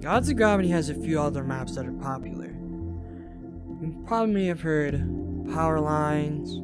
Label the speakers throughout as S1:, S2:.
S1: Gods of Gravity has a few other maps that are popular. You probably may have heard Power Lines,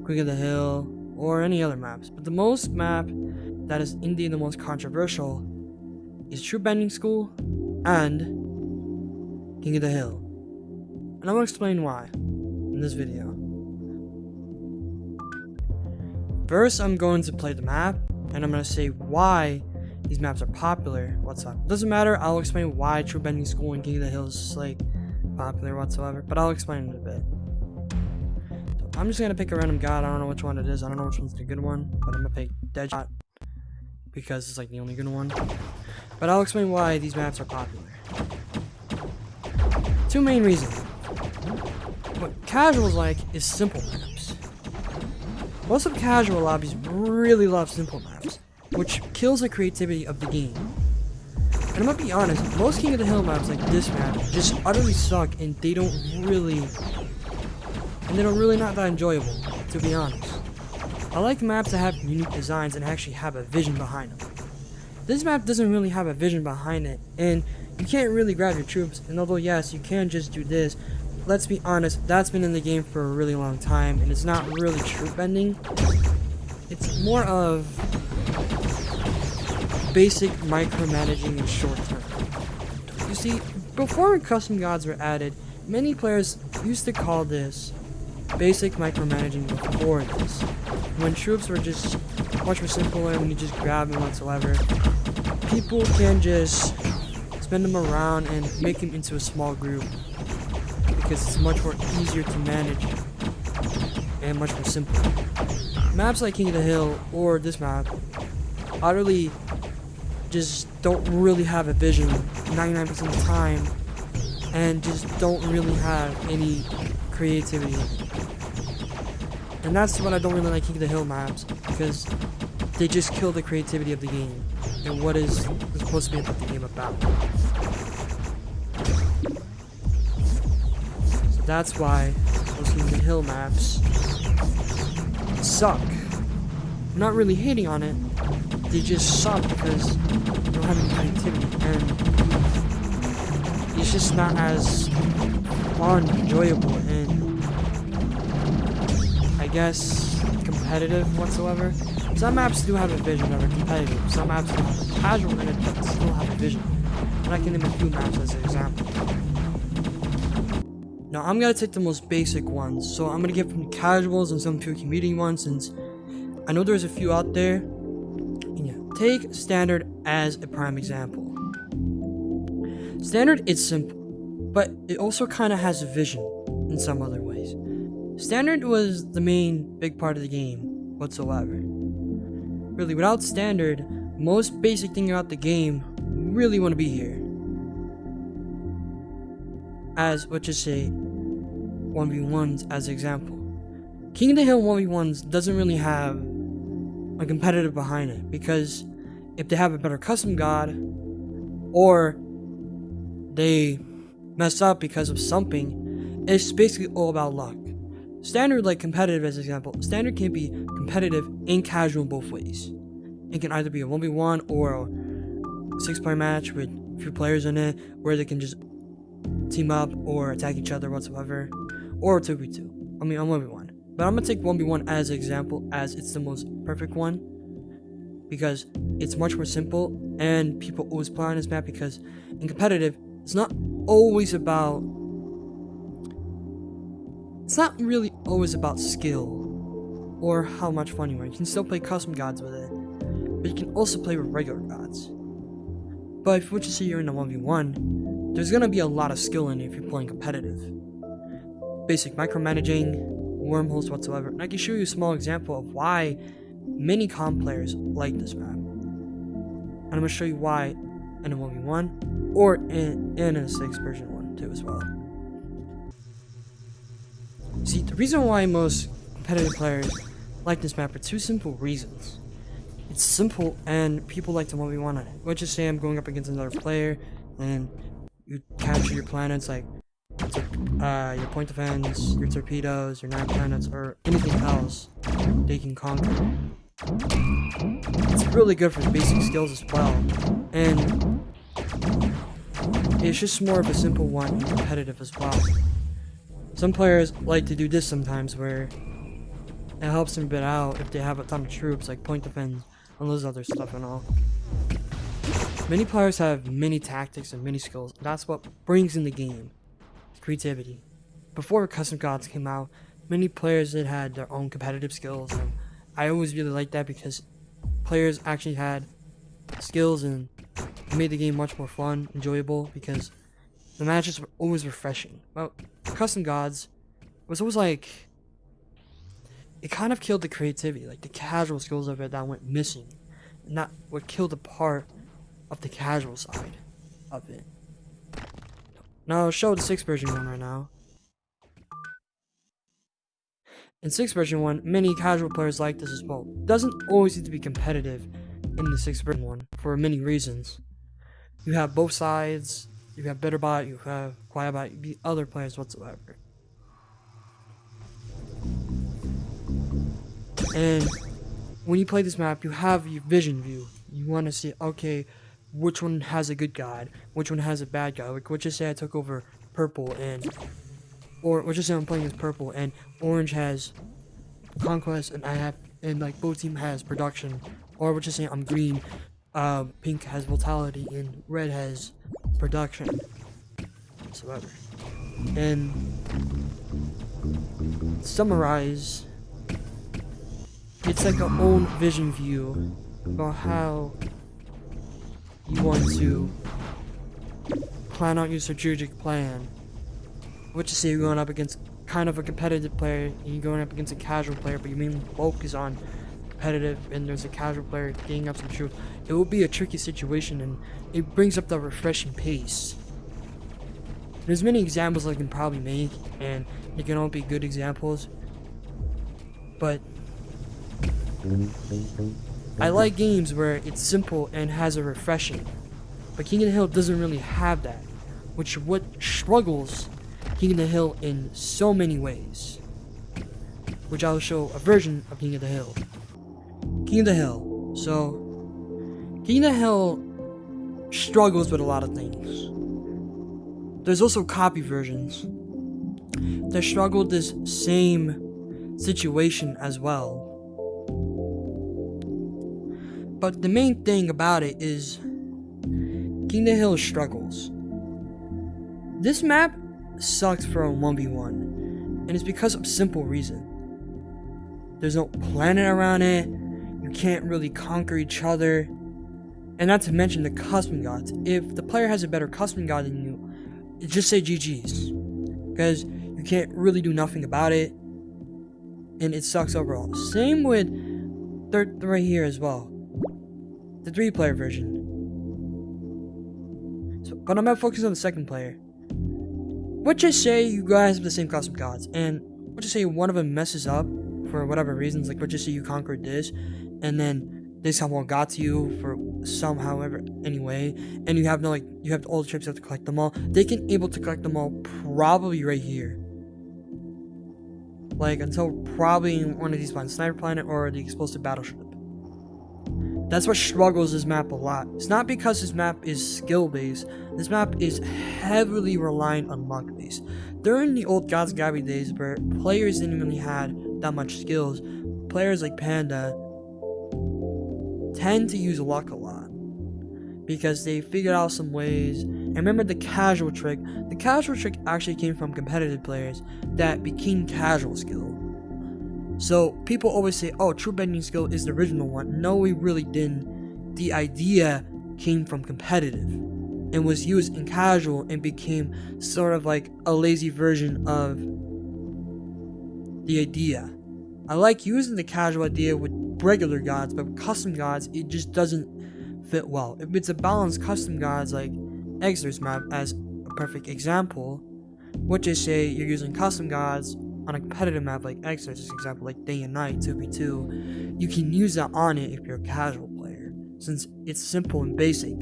S1: King of the Hill, or any other maps, but the most map that is indeed the most controversial is True Bending School and King of the Hill. And I'm going to explain why in this video. First, I'm going to play the map, and I'm going to say why these maps are popular whatsoever. Doesn't matter, I'll explain why True Bending School and King of the Hill is like popular whatsoever, but I'll explain it in a bit. So I'm just going to pick a random god. I don't know which one it is. I don't know which one's the good one, but I'm going to pick Deadshot because it's like the only good one. But I'll explain why these maps are popular. Two main reasons. What casuals like is simple maps. Most of casual lobbies really love simple maps, which kills the creativity of the game. And I'm gonna be honest, most King of the Hill maps like this map just utterly suck, and they don't really not that enjoyable, to be honest. I like maps that have unique designs and actually have a vision behind them. This map doesn't really have a vision behind it, and you can't really grab your troops, and although yes, you can just do this, let's be honest, that's been in the game for a really long time, and it's not really troop bending. It's more of basic micromanaging in short term. You see, before custom gods were added, many players used to call this basic micromanaging before this, when troops were just much more simpler, when you just grab them whatsoever. People can just spin them around and make them into a small group because it's much more easier to manage and much more simple. Maps like King of the Hill or this map utterly just don't really have a vision 99% of the time and just don't really have any creativity. And that's what I don't really like King of the Hill maps, because they just kill the creativity of the game and what is supposed to be about the game about. So that's why those King of the Hill maps suck. I'm not really hating on it, they just suck because they don't have any creativity, and it's just not as fun, enjoyable, and I guess competitive whatsoever. Some maps do have a vision that are competitive. Some maps do have a casual in it but still have a vision. And I can name a few maps as an example. Now I'm gonna take the most basic ones. So I'm gonna get from casuals and some few community ones, since I know there's a few out there. And yeah, take Standard as a prime example. Standard is simple, but it also kind of has a vision in some other ways. Standard was the main big part of the game whatsoever. Really, without Standard, most basic thing about the game really want to be here. As, let's just say, 1v1s as an example. King of the Hill 1v1s doesn't really have a competitive behind it, because if they have a better custom god, or they mess up because of something, it's basically all about luck. Standard, like competitive as an example, Standard can be competitive and casual in both ways. It can either be a 1v1 or a 6-player match with a few players in it, where they can just team up or attack each other whatsoever, or 2v2. I mean, on 1v1. But I'm gonna take 1v1 as an example, as it's the most perfect one, because it's much more simple, and people always play on this map, because in competitive, it's not really always about skill or how much fun you are. You can still play custom gods with it, but you can also play with regular gods. But if you were to say you're in a 1v1, there's gonna be a lot of skill in it if you're playing competitive. Basic micromanaging, wormholes whatsoever. And I can show you a small example of why many comp players like this map. And I'm gonna show you why in a 1v1 or in a 6 version 1 too as well. See, the reason why most competitive players like this map for two simple reasons. It's simple, and people like to 1v1 on it. Let's just say I'm going up against another player, and you capture your planets, like your point defense, your torpedoes, your 9 planets, or anything else they can conquer. It's really good for basic skills as well, and it's just more of a simple one and competitive as well. Some players like to do this sometimes where it helps them a bit out if they have a ton of troops, like point defense and those other stuff and all. Many players have many tactics and many skills. That's what brings in the game. Creativity. Before Custom Gods came out, many players had their own competitive skills, and I always really liked that because players actually had skills and it made the game much more fun, enjoyable, because the matches were always refreshing. Well, Custom Gods was always like, it kind of killed the creativity, like the casual skills of it that went missing, and that would kill the part of the casual side of it. Now I'll show the 6th version one right now. In 6th version 1, many casual players like this as well. It doesn't always need to be competitive in the 6th version 1 for many reasons. You have both sides, you have Bitterbot, you have Quietbot, you beat other players whatsoever. And when you play this map, you have your vision view. You want to see, okay, which one has a good guide, which one has a bad guy. Like, let's just say I took over purple or let's just say I'm playing as purple and orange has conquest and like both team has production. Or let's just say I'm green, pink has vitality and red has production. Whatsoever. And summarize, it's like an own vision view about how you want to plan out your strategic plan. Let's just say you're going up against kind of a competitive player and you're going up against a casual player, but your main focus on competitive and there's a casual player getting up some troops. It will be a tricky situation and it brings up the refreshing pace. There's many examples I can probably make and they can all be good examples, but I like games where it's simple and has a refreshing, but King of the Hill doesn't really have that, which what struggles King of the Hill in so many ways, which I'll show a version of King of the Hill. King of the Hill. So, King of the Hill struggles with a lot of things. There's also copy versions that struggle with this same situation as well. But the main thing about it is King of the Hill struggles. This map sucks for a 1v1, and it's because of simple reason. There's no planet around it, you can't really conquer each other, and not to mention the custom gods. If the player has a better custom god than you, just say GG's, because you can't really do nothing about it, and it sucks overall. Same with right here as well, the 3-player version. So, but I'm not focusing on the 2nd player. Let's just say you guys have the same custom gods, and let's just say one of them messes up for whatever reasons, like let's just say you conquered this, and then they somehow got to you for anyway, and you have you have all the trips, you have to collect them all. They can able to collect them all probably right here. Like until probably one of these planets, Sniper Planet or the Explosive Battleship. That's what struggles this map a lot. It's not because this map is skill-based. This map is heavily reliant on luck-based. During the old Gods Gabby days where players didn't really have that much skills, players like Panda tend to use luck a lot. Because they figured out some ways. And remember the casual trick. The casual trick actually came from competitive players that became casual skill. So people always say, oh, true bending skill is the original one. No, we really didn't. The idea came from competitive and was used in casual and became sort of like a lazy version of the idea. I like using the casual idea with regular gods, but with custom gods, it just doesn't fit well. If it's a balanced custom gods like Exodus map as a perfect example, let's just say you're using custom gods on a competitive map like Exodus, for example, like Day and Night 2v2, you can use that on it if you're a casual player, since it's simple and basic.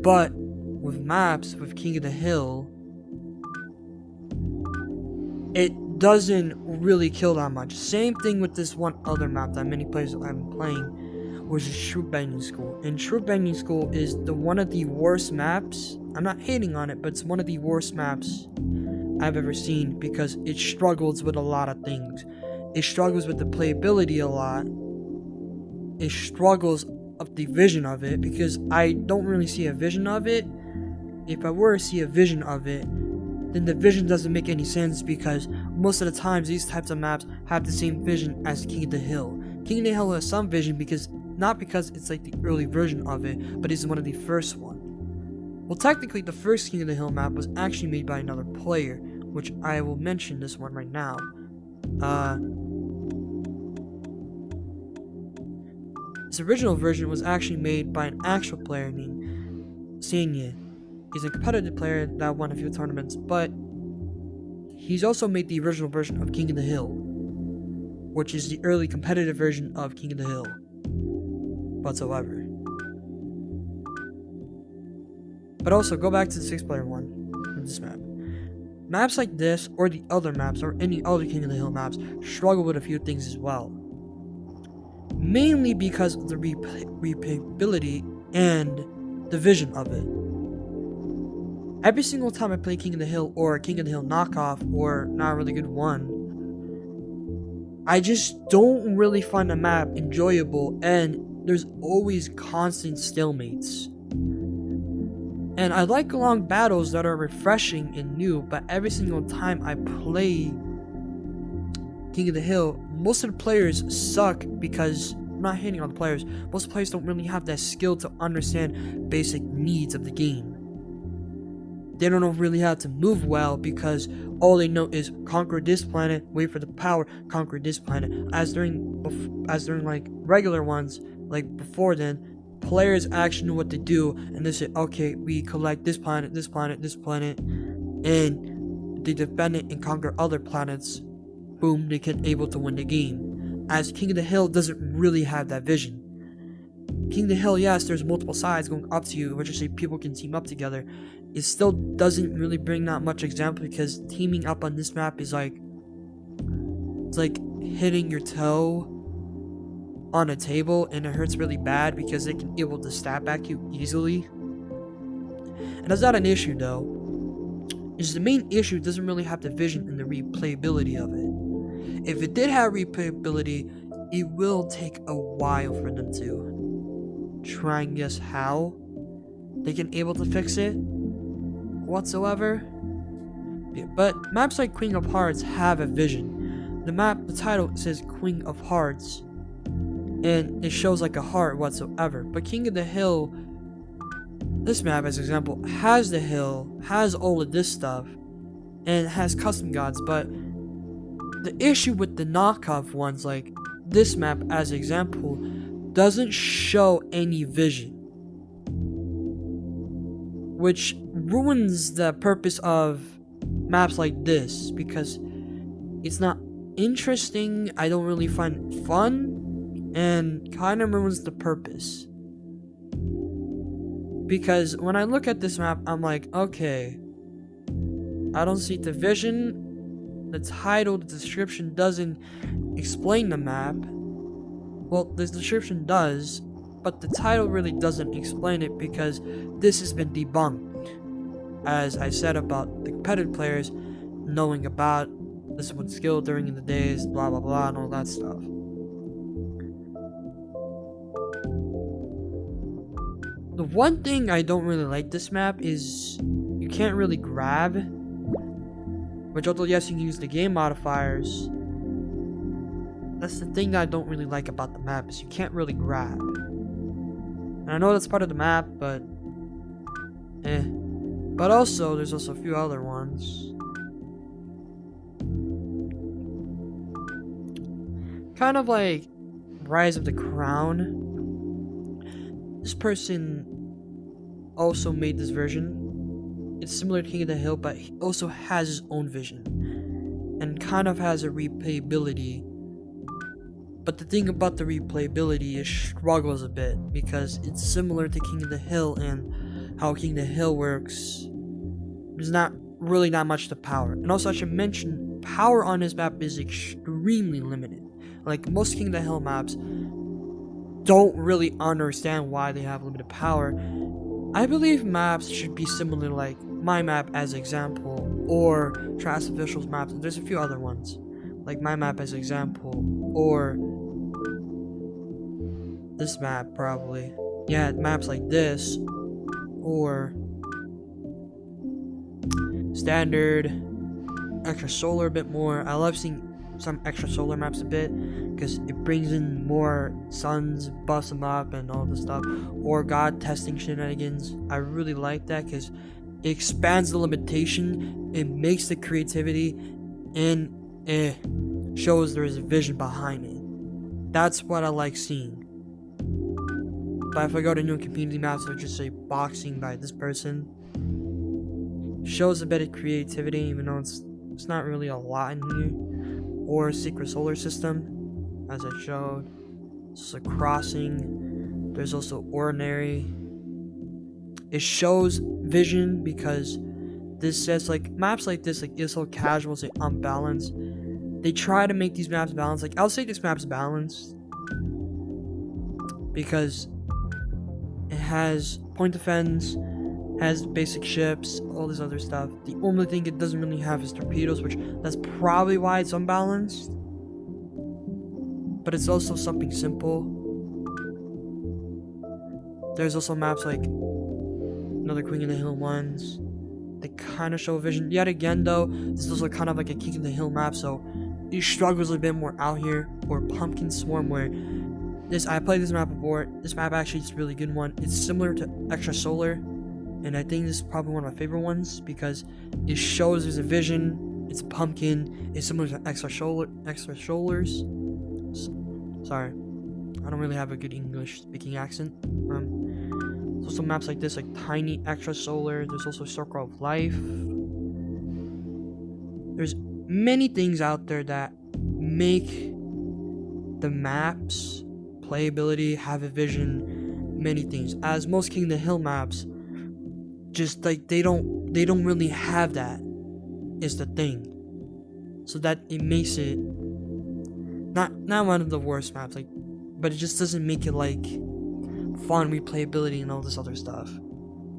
S1: But with maps, with King of the Hill, it doesn't really kill that much. Same thing with this one other map that many players have been playing, was Shroot Banging School. And Shroot Banging School is one of the worst maps. I'm not hating on it, but it's one of the worst maps I've ever seen because it struggles with a lot of things. It struggles with the playability a lot. It struggles of the vision of it because I don't really see a vision of it. If I were to see a vision of it, then the vision doesn't make any sense because most of the times these types of maps have the same vision as King of the Hill. King of the Hill has some vision not because it's like the early version of it, but it's one of the first one. Well, technically the first King of the Hill map was actually made by another player, which I will mention this one right now. This original version was actually made by an actual player named Sanya. He's a competitive player that won a few tournaments, but he's also made the original version of King of the Hill, which is the early competitive version of King of the Hill whatsoever. But also, go back to the 6-player one with this map. Maps like this, or the other maps, or any other King of the Hill maps, struggle with a few things as well. Mainly because of the replayability and the vision of it. Every single time I play King of the Hill or King of the Hill knockoff or not a really good one, I just don't really find the map enjoyable and there's always constant stalemates. And I like long battles that are refreshing and new, but every single time I play King of the Hill, most of the players suck because, I'm not hating on the players, most players don't really have that skill to understand basic needs of the game. They don't know really how to move well because all they know is conquer this planet, wait for the power, conquer this planet. As during like regular ones, like before then, players actually know what to do and they say, okay, we collect this planet, this planet, this planet, and they defend it and conquer other planets. Boom, they get able to win the game. As King of the Hill doesn't really have that vision. King of the Hill, yes, there's multiple sides going up to you, which is say people can team up together. It still doesn't really bring that much example because teaming up on this map is like, it's like hitting your toe on a table and it hurts really bad because they can able to stab back you easily. And that's not an issue though. Is the main issue doesn't really have the vision and the replayability of it. If it did have replayability, it will take a while for them to try and guess how they can able to fix it whatsoever. Yeah, but maps like Queen of Hearts have a vision. The title says Queen of Hearts and it shows like a heart whatsoever. But King of the Hill, this map as an example, has the hill, has all of this stuff, and has custom gods. But the issue with the knockoff ones, like this map as an example, doesn't show any vision, which ruins the purpose of maps like this because it's not interesting. I don't really find it fun and kind of ruins the purpose. Because when I look at this map, I'm like, okay, I don't see the vision, the title, the description doesn't explain the map. Well, the description does, but the title really doesn't explain it because this has been debunked. As I said about the competitive players knowing about this one skill during the days, blah blah blah, and all that stuff. The one thing I don't really like this map is you can't really grab, which although yes you can use the game modifiers, that's the thing that I don't really like about the map is you can't really grab. And I know that's part of the map, but But also, there's also a few other ones. Kind of like Rise of the Crown. This person also made this version. It's similar to King of the Hill, but he also has his own vision. And kind of has a replayability. But the thing about the replayability is struggles a bit because it's similar to King of the Hill and how King of the Hill works. There's not much to power. And also I should mention, power on this map is extremely limited. Like most King of the Hill maps, don't really understand why they have limited power. I believe maps should be similar to like my map as example, or Trash Official's maps. There's a few other ones, like my map as example, or this map probably. Yeah, maps like this, or standard, extra solar a bit more. I love seeing some extra solar maps a bit because it brings in more suns, buffs them up, and all this stuff. Or god testing shenanigans. I really like that because it expands the limitation, it makes the creativity, and it shows there is a vision behind it. That's what I like seeing. But if I go to new community maps, I'll just say boxing by this person. Shows a bit of creativity, even though it's not really a lot in here. Or secret solar system, as I showed. It's a crossing. There's also ordinary. It shows vision because this says like maps like this, like it's so casual, say unbalanced. They try to make these maps balanced. Like I'll say this map's balanced because it has point defense, has basic ships, all this other stuff. The only thing it doesn't really have is torpedoes, which that's probably why it's unbalanced. But it's also something simple. There's also maps like another Queen of the Hill ones. They kind of show vision. Yet again though, this is also kind of like a King of the Hill map, so it struggles a bit more out here. Or Pumpkin Swarm, where I played this map before. This map actually is a really good one. It's similar to Extra Solar, and I think this is probably one of my favorite ones because it shows there's a vision. It's a pumpkin. It's similar to Extra Solars. Sorry, I don't really have a good English speaking accent. There's also maps like this, like Tiny Extra Solar. There's also Circle of Life. There's many things out there that make the maps playability, have a vision, many things. As most King of the Hill maps, just like they don't really have that is the thing. So that it makes it not one of the worst maps, like, but it just doesn't make it like fun replayability and all this other stuff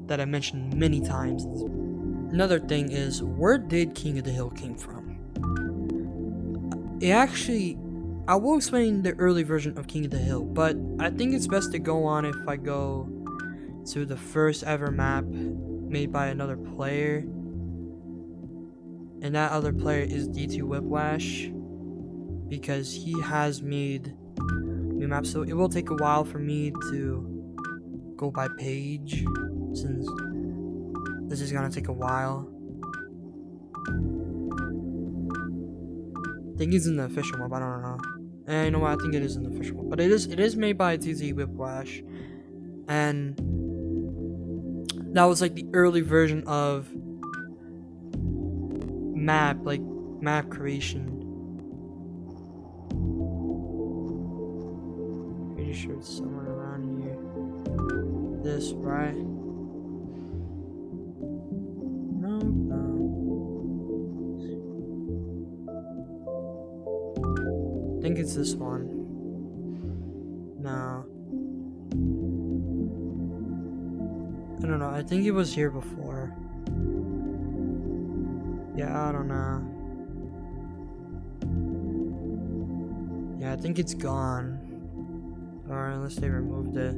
S1: that I mentioned many times. Another thing is, where did King of the Hill came from? It actually, I will explain the early version of King of the Hill, but I think it's best to go on if I go to the first ever map made by another player. And that other player is D2 Whiplash, because he has made new maps, so it will take a while for me to go by page, since this is gonna take a while. I think it's in the official map, I don't know. And you know what, I think it is in the official map. But it is made by D2 Whiplash, and that was like the early version of map creation. Pretty sure it's somewhere around here. This, right? No. I think it's this one. No. I don't know. I think it was here before. Yeah, I don't know. Yeah, I think it's gone. Or unless they removed it.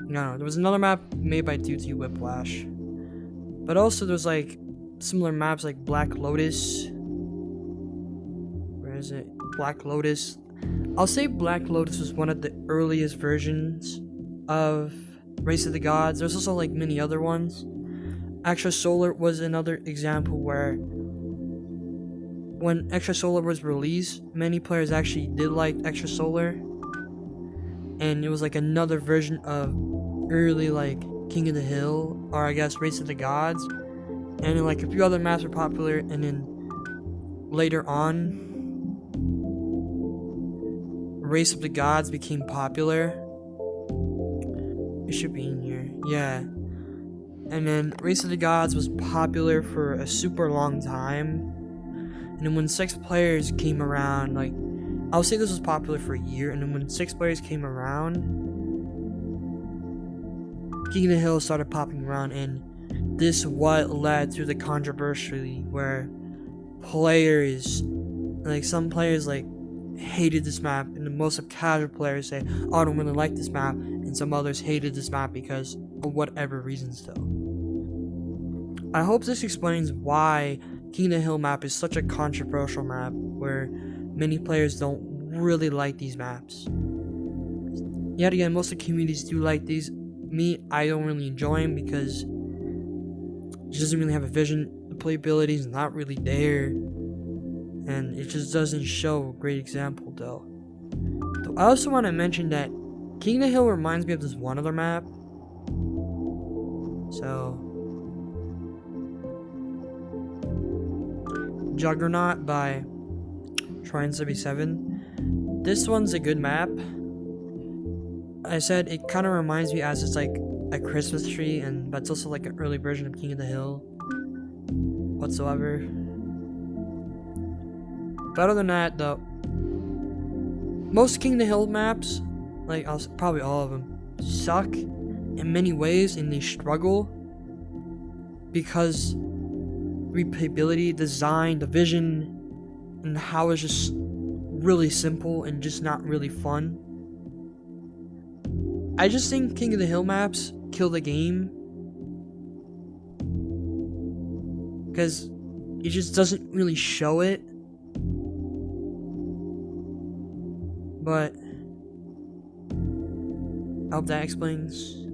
S1: No, there was another map made by D2 Whiplash. But also there's like similar maps like Black Lotus. Where is it? Black Lotus. I'll say Black Lotus was one of the earliest versions of Race of the Gods. There's also like many other ones. Extra Solar was another example where when Extra Solar was released, many players actually did like Extra Solar. And it was like another version of early like King of the Hill, or I guess Race of the Gods. And then like a few other maps were popular, and then later on Race of the Gods became popular. It should be in here. Yeah. And then Race of the Gods was popular for a super long time. And then when 6 players came around, like, I'll say this was popular for a year, and then when 6 players came around, King of the Hill started popping around, and this what led to the controversy where players, like some players like hated this map, and most of casual players say, oh, I don't really like this map, and some others hated this map because of whatever reasons though. I hope this explains why King of the Hill map is such a controversial map where many players don't really like these maps. Yet again, most of the communities do like these. Me, I don't really enjoy them because it doesn't really have a vision. The playability is not really there, and it just doesn't show a great example though. I also want to mention that King of the Hill reminds me of this one other map. So, Juggernaut by Shrine77. This one's a good map. I said it kind of reminds me as it's like a Christmas tree, but it's also like an early version of King of the Hill whatsoever. But other than that though, most King of the Hill maps, like probably all of them, suck in many ways, and they struggle because replayability, design, the vision, and how it's just really simple and just not really fun. I just think King of the Hill maps kill the game because it just doesn't really show it. But I hope that explains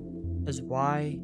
S1: as why.